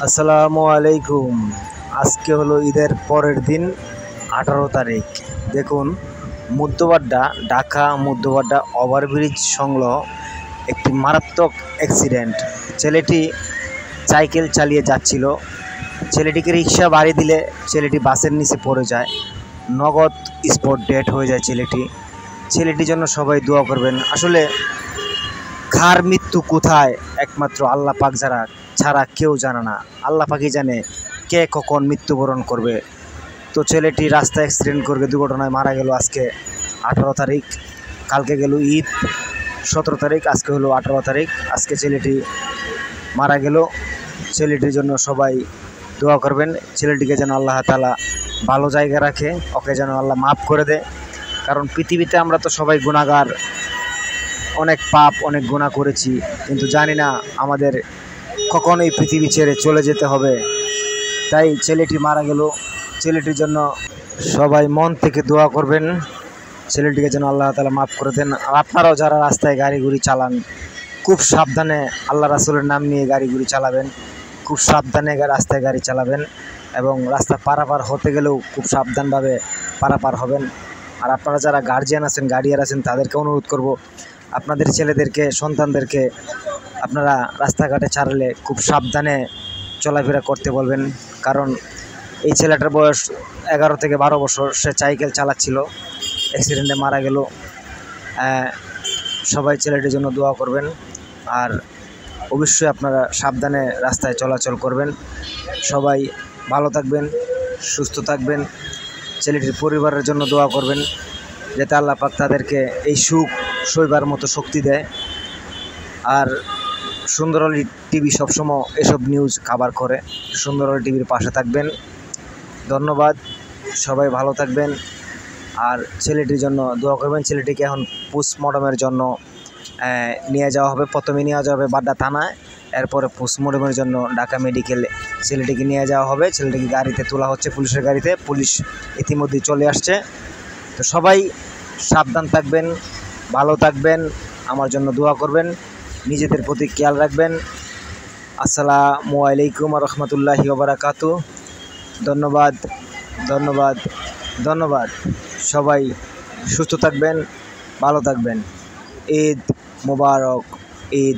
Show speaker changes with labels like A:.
A: আসসালামু আলাইকুম। আজকে হলো ঈদের পরের দিন 18 তারিখ। দেখুন, মধ্যবাড্ডা ঢাকা মধ্যবাড্ডা ওভারব্রিজ সংলগ্ন একটি মারাত্মক অ্যাক্সিডেন্ট। ছেলেটি সাইকেল চালিয়ে যাচ্ছিল, ছেলেটিকে রিক্সা বাড়ি দিলে ছেলেটি বাসের নিচে পড়ে যায়, নগদ স্পট ডেড হয়ে যায় ছেলেটির জন্য সবাই দোয়া করবেন। আসলে কার মৃত্যু কোথায় একমাত্র আল্লাহ পাক ছাড়া কেউ জানে না। আল্লাহ পাকই জানে কে কখন মৃত্যুবরণ করবে। তো ছেলেটি রাস্তায় অ্যাক্সিডেন্ট করে দুর্ঘটনায় মারা গেল আজকে 18 তারিখ। কালকে গেল ঈদ 17 তারিখ, আজকে হলো 18 তারিখ। আজকে ছেলেটি মারা গেল। ছেলেটির জন্য সবাই দোয়া করবেন। ছেলেটিকে যেন আল্লাহ তাআলা ভালো জায়গা রাখে, ওকে যেন আল্লাহ মাফ করে দেয়। কারণ পৃথিবীতে আমরা তো সবাই গুনাহগার, অনেক পাপ অনেক গুনাহ করেছি, কিন্তু জানি না আমাদের কখন এই পৃথিবী ছেড়ে চলে যেতে হবে। তাই ছেলেটি মারা গেল। ছেলেটির জন্য সবাই মন থেকে দোয়া করবেন, ছেলেটিকে যেন আল্লাহ তাআলা মাফ করে দেন। আর আপনারাও যারা রাস্তায় গাড়ি চালান, খুব সাবধানে আল্লাহ রাসূলের নাম নিয়ে গাড়ি চালাবেন, খুব সাবধানে রাস্তায় গাড়ি চালাবেন এবং রাস্তা পারাপার হতে গেলেও খুব সাবধানভাবে পারাপার হবেন। আর আপনারা যারা গার্জিয়ান আছেন, গার্ডিয়ান আছেন, তাদেরকে অনুরোধ করব, আপনাদের ছেলেদেরকে সন্তানদেরকে আপনারা রাস্তাঘাটে ছাড়লে খুব সাবধানে চলাফেরা করতে বলবেন। কারণ এই ছেলেটার বয়স 11 থেকে 12 বছর, সে সাইকেল চালাচ্ছিল, অ্যাক্সিডেন্টে মারা গেল। সবাই ছেলেটির জন্য দোয়া করবেন। আর অবশ্যই আপনারা সাবধানে রাস্তায় চলাচল করবেন। সবাই ভালো থাকবেন, সুস্থ থাকবেন। ছেলেটির পরিবারের জন্য দোয়া করবেন, যাতে আল্লাহ পাক তাদেরকে এই সুখ সইবার মতো শক্তি দেয়। আর সুন্দর আলী টিভি সবসময় এসব নিউজ কভার করে। সুন্দর আলী টিভির পাশে থাকবেন। ধন্যবাদ, সবাই ভালো থাকবেন। আর ছেলেটির জন্য দোয়া করবেন। ছেলেটিকে এখন পোস্টমর্টমের জন্য নিয়ে যাওয়া হবে। প্রথমে নিয়ে যাওয়া হবে বাড্ডা থানায়, এরপরে পোস্টমর্টমের জন্য ঢাকা মেডিকেলে ছেলেটিকে নিয়ে যাওয়া হবে। ছেলেটিকে গাড়িতে তোলা হচ্ছে, পুলিশের গাড়িতে। পুলিশ ইতিমধ্যেই চলে আসছে। তো সবাই সাবধান থাকবেন, ভালো থাকবেন, আমার জন্য দোয়া করবেন, নিজেদের প্রতি খেয়াল রাখবেন। আসসালামু আলাইকুম ওয়া রাহমাতুল্লাহি ওয়া বারাকাতুহু। ধন্যবাদ, ধন্যবাদ, ধন্যবাদ। সবাই সুস্থ থাকবেন, ভালো থাকবেন। ঈদ মোবারক, ঈদ।